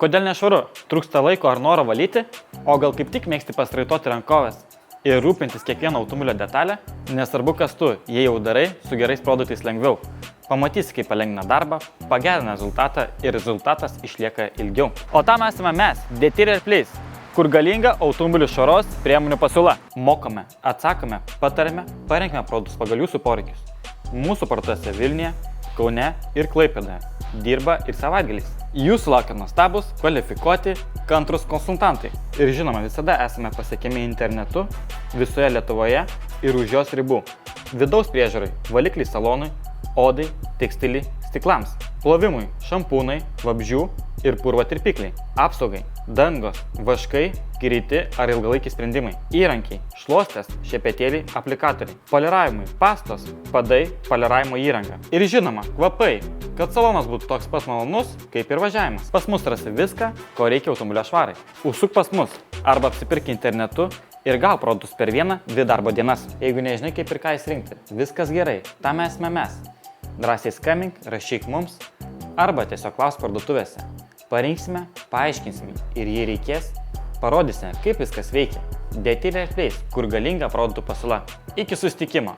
Kodėl nešvaru? Trūksta laiko ar noro valyti? O gal kaip tik mėgsti pasraitoti rankovės ir rūpintis kiekvieną automobilio detalę? Nesvarbu kas tu, jei jau darai, su gerais produktais lengviau. Pamatysi, kaip palengvina darbą, pagerina rezultatą ir rezultatas išlieka ilgiau. O tam esame mes, Detyrer Place, kur galinga automobilių švaros priemonių pasiūla. Mokame, atsakome, patarėme, parenkame produktus pagal jūsų poreikius. Mūsų parduotuvėse Vilniuje, Kaune ir Klaipėdoje. Dirba ir savaitgaliais. Jūsų laukia nuostabus, kvalifikuoti, kantrūs konsultantai. Ir žinoma, visada esame pasiekiami internetu, visoje Lietuvoje ir už jos ribų. Vidaus priežiūrai, valikliai salonui, odai, tekstilį, stiklams, plovimui, šampūnai, vabzdžių ir purvo tirpikliai, apsaugai, dangos, vaškai, greiti ar ilgalaikiai sprendimai, įrankiai, šluostės, šepetėliai, aplikatoriai, poliravimui, pastos, padai, poliravimo įranga. Ir žinoma, kvapai, kad salonas būtų toks pat malonus, kaip ir važiavimas. Pas mus rasi viską, ko reikia automobilio švarai. Užsuk pas mus arba apsipirk internetu ir gau produktus per 1-2 darbo dienas. Jeigu nežinai, kaip ir ką įsirinkti, viskas gerai, tam esame mes. Drąsiai skambink, rašyk mums arba tiesiog klausk parduotuvėse. Parinksime, paaiškinsime ir jei reikės, parodysime, kaip viskas veikia. Detyrer Place, kur galinga produktų pasiūla. Iki susitikimo.